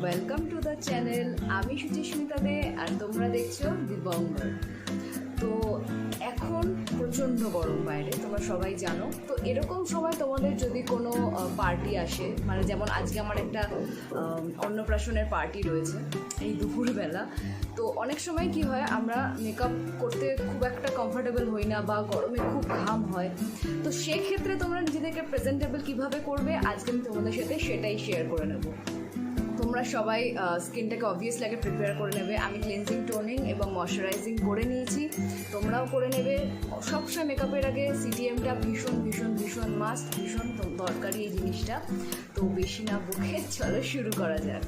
Welcome to the channel. আমি সুচিস্মিতা দে আর তোমরা দেখছো দিবঙ্গর। তো এখন প্রচণ্ড গরম বাইরে, তোমরা সবাই জানো। তো এরকম সময় তোমাদের যদি কোনো পার্টি আসে, মানে যেমন আজকে আমার একটা অন্নপ্রাশনের পার্টি রয়েছে এই দুপুরবেলা, তো অনেক সময় কি হয়, আমরা মেকআপ করতে খুব একটা কমফোর্টেবল হই না বা গরমে খুব ঘাম হয়। তো সেক্ষেত্রে তোমরা নিজেদেরকে প্রেজেন্টেবল কীভাবে করবে আজকে আমি তোমাদের সাথে সেটাই শেয়ার করে নেব। তোমরা সবাই স্কিনটাকে অবভিয়াসলি আগে প্রিপেয়ার করে নেবে। আমি ক্লিনজিং, টোনিং এবং ময়শ্চারাইজিং করে নিয়েছি, তোমরাও করে নেবে। সবসময় মেকআপের আগে সিটিএমটা ভীষণ ভীষণ ভীষণ মাস্ট, ভীষণ দরকারি এই জিনিসটা। তো বেশি না বকে চলো শুরু করা যাক।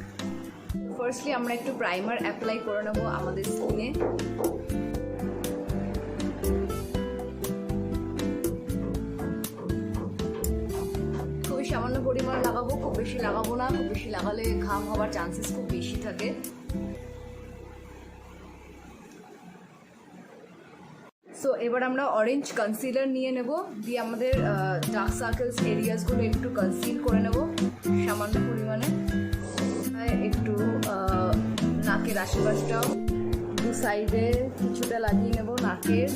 ফার্স্টলি আমরা একটু প্রাইমার অ্যাপ্লাই করে নেবো আমাদের স্কিনে। সামান্য পরিমাণ লাগাবো, খুব বেশি লাগাবো না, খুব বেশি লাগালে ঘাম হওয়ার চান্সেস খুব বেশি থাকে। সো এবার আমরা অরেঞ্জ কনসিলার নিয়ে নেব, দিয়ে আমাদের ডার্ক সার্কেলস এরিয়াসগুলো একটু কনসিল করে নেব সামান্য পরিমাণে। একটু নাকের আশেপাশটাও দু সাইডে কিছুটা লাগিয়ে নেব, নাকের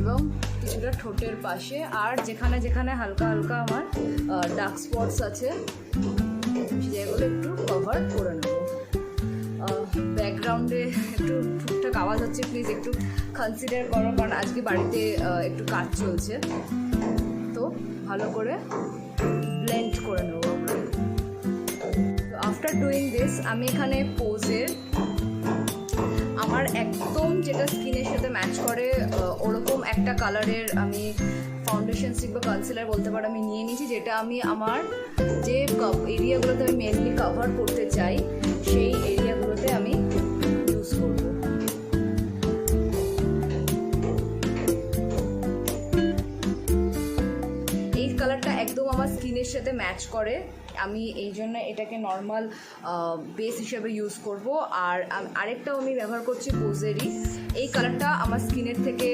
এবং কিছুটা ঠোঁটের পাশে, আর যেখানে যেখানে হালকা হালকা আমার ডার্ক স্পটস আছে সেগুলো একটু কভার করে নেব। ব্যাকগ্রাউন্ডে একটু টুকটাক আওয়াজ হচ্ছে, প্লিজ একটু কনসিডার করো, কারণ আজকে বাড়িতে একটু কাজ চলছে। তো ভালো করে ব্লেন্ড করে নেব আমরা। তো আফটার ডুইং দিস আমি এখানে পোজের আমার একদম যেটা স্কিনের সাথে ম্যাচ করে ওরকম একটা কালারের আমি ফাউন্ডেশন স্টিক বা কনসিলার বলতে পারো আমি নিয়ে নিয়েছি, যেটা আমি আমার যে এরিয়াগুলোতে আমি মেনলি কভার করতে চাই সেই এরিয়াগুলোতে আমি ইউজ করব। এই কালারটা একদম আমার স্কিনের সাথে ম্যাচ করে, আমি এই জন্য এটাকে নর্মাল বেস হিসেবে ইউজ করব। আর আরেকটাও আমি ব্যবহার করছি পোজেরই। এই কালারটা আমার স্কিনের থেকে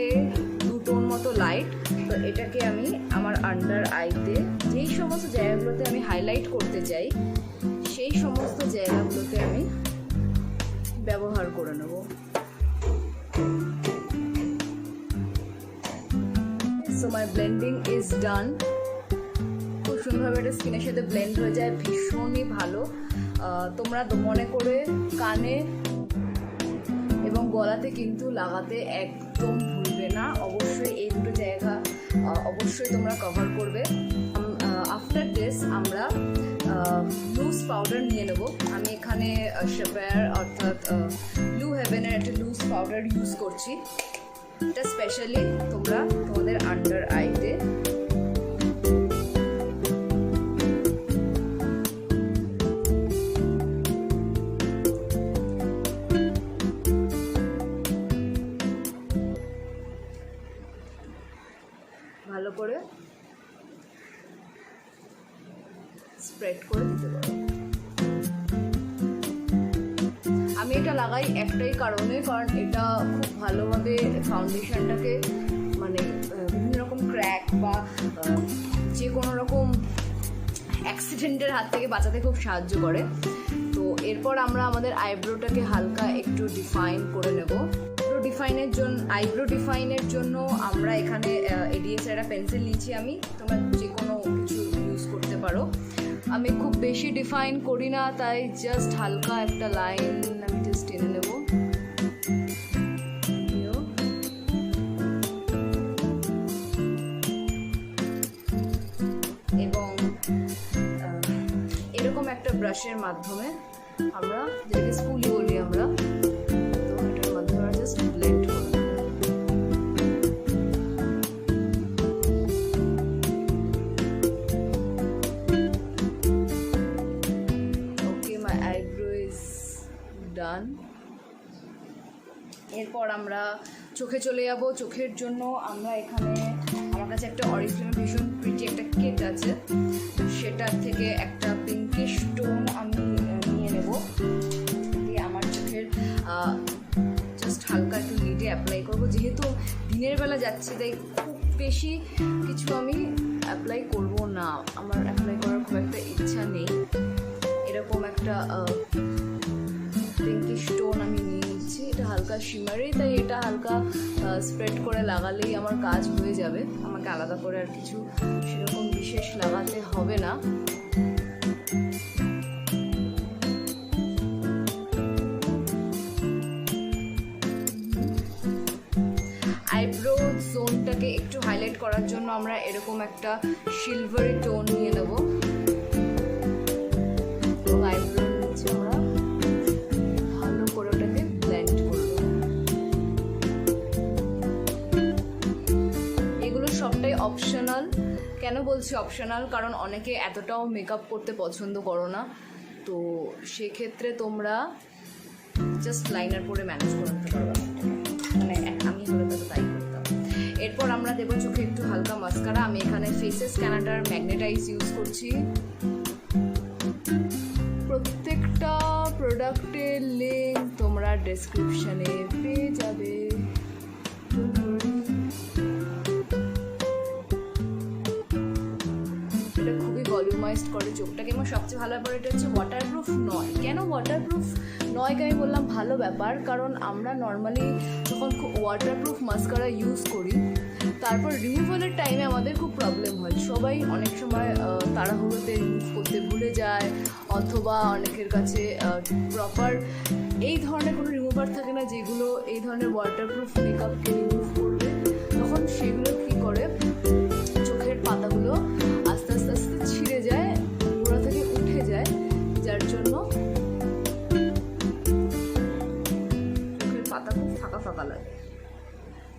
2 টোন মতো লাইট, তো এটাকে আমি আমার আন্ডার আইতে যেই সমস্ত জায়গাগুলোতে আমি হাইলাইট করতে চাই সেই সমস্ত জায়গাগুলোতে আমি ব্যবহার করে নেব। So my blending is done. সুন্দরভাবে এটা স্কিনের সাথে ব্লেন্ড হয়ে যায়, ভীষণই ভালো। তোমরা মনে করে কানে এবং গলাতে কিন্তু লাগাতে একদম ভুলবে না, অবশ্যই এই দুটো জায়গা অবশ্যই তোমরা কভার করবে। আফটার দিস আমরা লুজ পাউডার নিয়ে নেব। আমি এখানে শেপার অর্থাৎ ব্লু হেভেনের একটা লুজ পাউডার ইউজ করছি। এটা স্পেশালি তোমরা তোমাদের আন্ডার আইতে ভালো করে স্প্রেড করে দিতে পারো। আমি এটা লাগাই একটাই কারণে, কারণ এটা খুব ভালোভাবে ফাউন্ডেশনটাকে মানে বিভিন্ন রকম ক্র্যাক বা যে কোনো রকম অ্যাক্সিডেন্টের হাত থেকে বাঁচাতে খুব সাহায্য করে। তো এরপর আমরা আমাদের আইব্রোটাকে হালকা একটু ডিফাইন করে নেব। আইব্রো ডিফাইনের জন্য আমরা এখানে এডিএসের একটা পেন্সিল নিচ্ছি আমি, তোমরা যে কোনো কিছু ইউজ করতে পারো। আমি খুব বেশি ডিফাইন করি না, তাই জাস্ট হালকা একটা লাইন আমি জাস্ট টেনে নেব। এবং এরকম একটা ব্রাশের মাধ্যমে আমরা, যেটাকে স্পুলি বলি আমরা, তো এটার মাধ্যমে জাস্ট ব্লেন্ড করে নেব। ওকে, মাই আইব্রো ইজ ডান। এরপর আমরা চোখে চলে যাব। চোখের জন্য আমরা এখানে আমার কাছে একটা অরিফ্লেম ভীষণ প্রিটি একটা কিট আছে, সেটার থেকে একটা পিঙ্কিশ টোন আমি নিয়ে নেব, দিয়ে আমার চোখের জাস্ট হালকা একটু লিডে অ্যাপ্লাই করব। যেহেতু দিনের বেলা যাচ্ছি তাই খুব বেশি কিছু আমি অ্যাপ্লাই করব না, আমার অ্যাপ্লাই করার খুব একটা ইচ্ছা নেই। এরকম একটা পিঙ্কিশ টোন আমি নিয়ে নিচ্ছি। এটা হালকা শিমারি, তাই এটা হালকা স্প্রেড করে লাগালেই আমার কাজ হয়ে যাবে, আমাকে আলাদা করে আর কিছু সেরকম বিশেষ লাগাতে হবে না। আইব্রো জোনটাকে একটু হাইলাইট করার জন্য আমরা এরকম একটা সিলভারি টোন নিয়ে নেব এবং আইব্রোর নিচে আমরা ভালো করে ওটাকে ব্লেন্ড করব। এগুলো সবটাই অপশনাল। কেন বলছি অপশনাল? কারণ অনেকে এতটাও মেকআপ করতে পছন্দ করো না, তো সেক্ষেত্রে তোমরা জাস্ট লাইনার পরে ম্যানেজ করে নিতে পারবে, মানে আমি হলে তো তাই করতাম। এরপর আমরা দেবো চোখে একটু হালকা মাস্কারা। আমি এখানে ফেসেস ক্যানাডার ম্যাগনেটাইজ ইউজ করছি। প্রত্যেকটা প্রোডাক্টের লিঙ্ক তোমরা ডেসক্রিপশনে পেয়ে যাবে। এটা খুবই ভলিউমাইজড করে চোখটাকে, এবং সবচেয়ে ভালো ব্যাপার এটা হচ্ছে ওয়াটারপ্রুফ নয়। কেন ওয়াটারপ্রুফ নয় আমি বললাম ভালো ব্যাপার, কারণ আমরা নর্মালি যখন ওয়াটারপ্রুফ মাস্কারা ইউজ করি তারপর রিমুভালের টাইমে আমাদের খুব প্রবলেম হয়। সবাই অনেক সময় তাড়াহুড়োতে রিমুভ করতে ভুলে যায়, অথবা অনেকের কাছে প্রপার এই ধরনের কোনো রিমুভার থাকে না যেগুলো এই ধরনের ওয়াটারপ্রুফ মেকআপকে রিমুভ করবে। তখন সেগুলো কী করে, চোখের পাতাগুলো আস্তে আস্তে আস্তে ছিঁড়ে যায়, গোড়া থেকে উঠে যায়, যার জন্য চোখের পাতা খুব ফাঁকা ফাঁকা লাগে।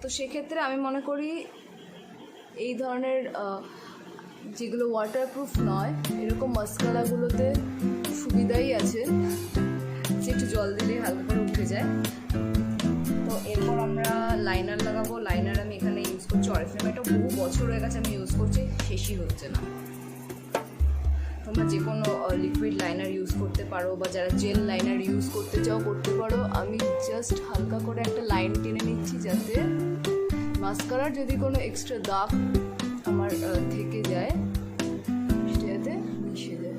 তো সেক্ষেত্রে আমি মনে করি এই ধরনের যেগুলো ওয়াটারপ্রুফ নয় এরকম মাস্কারাগুলোতে সুবিধাই আছে যে একটু জল দিলে হালকা করে উঠে যায়। তো এরপর আমরা লাইনার লাগাবো। লাইনার আমি এখানে ইউজ করছি অরিফ্লেম। এটা বহু বছর হয়ে গেছে আমি ইউজ করছি, শেষই হচ্ছে না। তোমরা যে কোনো লিকুইড লাইনার ইউজ করতে পারো, বা যারা জেল লাইনার ইউজ করতে চাও করতে পারো। আমি জাস্ট হালকা করে একটা লাইন টেনে নিচ্ছি যাতে মাস্কারার যদি কোনো এক্সট্রা দাগ আমার থেকে যায় সেটা যাতে মিশে যায়।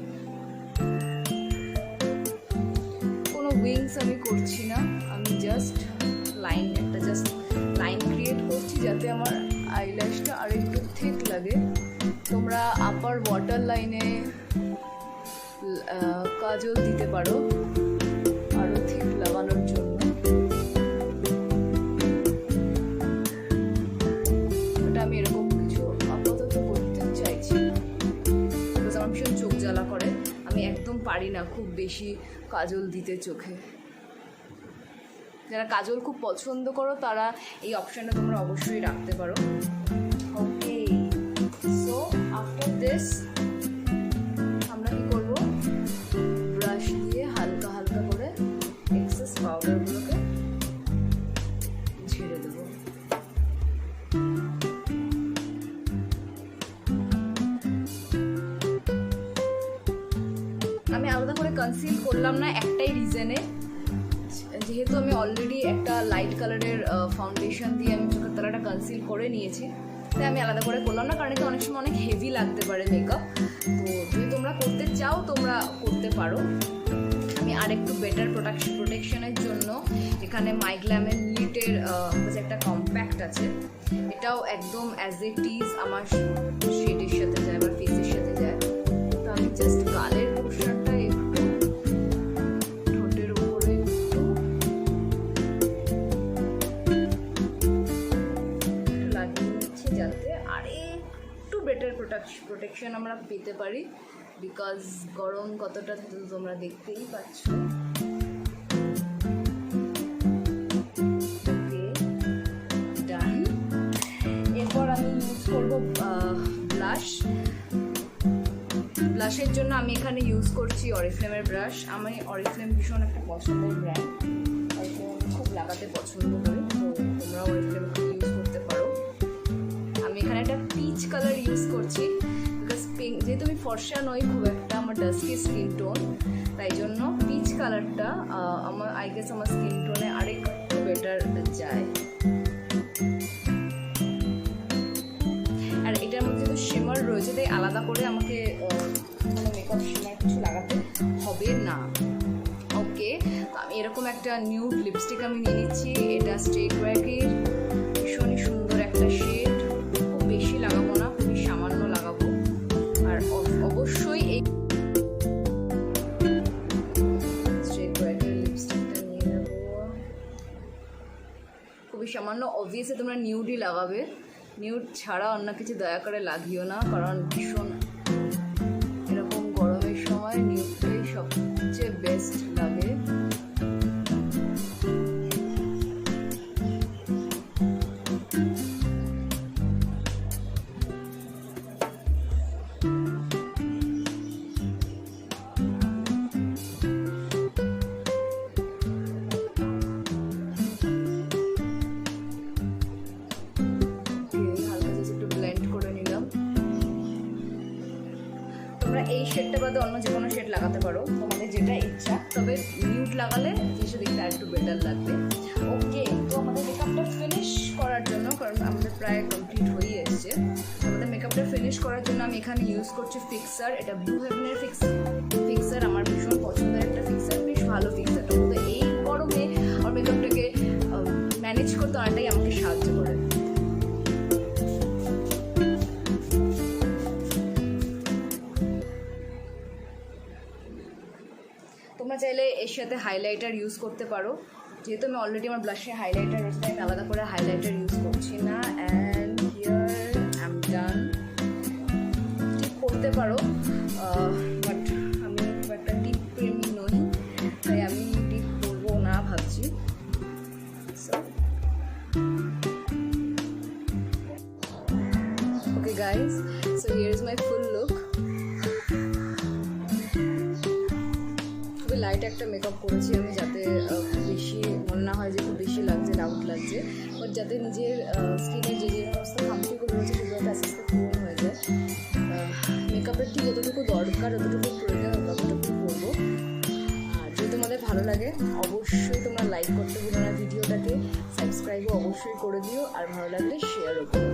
কোনো উইংস আমি করছি না, আমি জাস্ট লাইন ক্রিয়েট করছি যাতে আমার আইল্যাশটা আরেকটু ঠিক লাগে। তোমরা আপার ওয়াটার লাইনে কাজল দিতে পারো আরও ঠিক লাগানোর জন্য। ওটা আমি এরকম কিছু আপাতত করতে চাইছি, বিকজ আমার ভীষণ চোখ জ্বালা করে। আমি একদম পারি না খুব বেশি কাজল দিতে চোখে। যারা কাজল খুব পছন্দ করো তারা এই অপশানটা তোমরা অবশ্যই রাখতে পারো। ওকে, সো আফটার দিস আমরা কি করবো, ব্রাশ দিয়ে হালকা হালকা করে এক্সেস পাউডারগুলোকে ঝেড়ে দেবো। আমি আলাদা করে কনসিল করলাম না একটাই রিজনে, যেহেতু আমি অলরেডি একটা লাইট কালারের ফাউন্ডেশন দিয়ে আমি চোখের তলাটা কনসিল করে নিয়েছি, তাই আমি আলাদা করে করলাম না। কারণ এটা অনেক সময় অনেক হেভি লাগতে পারে মেকআপ। তো যদি তোমরা করতে চাও তোমরা করতে পারো। আমি আরেকটু বেটার প্রোটেকশনের জন্য এখানে মাইগ্ল্যামের লিটের যে একটা কম্প্যাক্ট আছে, এটাও একদম অ্যাজ এ টিজ আমার শেডের সাথে যায়, আমার ফেসের সাথে যায়। তো আমি জাস্ট গালের পোর্শনটা একটু ঠোঁটের উপরে একটু লাগিয়ে নিচ্ছি যাতে আরেকটু বেটার প্রোটেকশন আমরা পেতে পারি, বিকজ গরম কতটা তোমরা দেখতেই পাচ্ছ। ডান। এরপর আমি ইউজ করবো ব্লাশের জন্য আমি এখানে ইউজ করছি অরিফ্লেমের ব্রাশ। আমি অরিফ্লেম ভীষণ একটা পছন্দের ব্র্যান্ড, খুব লাগাতে পছন্দ করি, তো তোমরা অরিফ্লেম ইউজ করতে পারো। আমি এখানে একটা পিচ কালার ইউজ করছি, বিকজ পিঙ্ক যেহেতু আমি ফর্সা নই খুব একটা, আমার ডাস্কি স্কিন টোন, তাই জন্য পিচ কালারটা আমার আই গেস আমার স্কিন টোনে আরেকটু বেটার যায়। আর এটার মধ্যে তো শিমার রয়েছে, তাই আলাদা করে আমাকে কোনো মেকআপ শিমার কিছু লাগাতে হবে হবে না। ওকে, তো আমি এরকম একটা নিউড লিপস্টিক আমি নিয়ে নিচ্ছি। এটা Quirkyর ভীষণই সুন্দর একটা শেড। খুব বেশি লাগাবো না, খুবই সামান্য লাগাবো। আর অবশ্যই এই Quirkyর লিপস্টিকটা নিয়ে নেব, খুবই সামান্য। অবভিয়াসলি তোমরা নিউডই লাগাবে, নিউড ছাড়া অন্য কিছু দয়া করে লাগিও না, কারণ ভীষণ এরকম গরমের সময় নিউডটাই সবচেয়ে বেস্ট লাগে। তোমরা এই শেডটা বাদে অন্য যে কোনো শেড লাগাতে পারো, তোমাদের যেটা ইচ্ছা, তবে নিউড লাগালে জিনিসটা দেখতে আরেকটু বেটার লাগবে। ওকে, তো আমাদের মেকআপটা ফিনিশ করার জন্য, কারণ আমাদের প্রায় কমপ্লিট হয়ে এসছে, আমাদের মেকআপটা ফিনিশ করার জন্য আমি এখানে ইউজ করছি ফিক্সার। এটা ব্লু হেভেনের ফিক্সার, আমার ভীষণ পছন্দের একটা ফিক্সার, বেশ ভালো ফিক্সারটা। তো এই গরমে আমার মেকআপটাকে ম্যানেজ করতে অনেকটাই আমাকে সাহায্য করে। তোমরা চাইলে এর সাথে হাইলাইটার ইউজ করতে পারো, যেহেতু আমি অলরেডি আমার ব্লাশে হাইলাইটার রয়েছে, আমি আলাদা করে হাইলাইটার ইউজ করছি না। And here I am done. Tip করতে পারো, বাট আমি খুব একটা টিপ প্রেমী নই, তাই আমি টিপ করবো না ভাবছি। Okay guys, so here is my full look. Light একটা মেকআপ করেছি আমি, যাতে খুব বেশি মনে না হয় যে খুব বেশি লাগছে, ডাউট লাগছে, বাট যাতে নিজের স্কিনের যে যে সমস্ত খামতিগুলো রয়েছে সেগুলো আস্তে আস্তে পূরণ হয়ে যায়। মেকআপের ঠিক যতটুকু দরকার, যতটুকু প্রয়োজন ততটুকু করবো। আর যদি তোমাদের ভালো লাগে অবশ্যই তোমরা লাইক করতে ভুলো না ভিডিওটাকে, সাবস্ক্রাইবও অবশ্যই করে দিও, আর ভালো লাগলে শেয়ারও করো।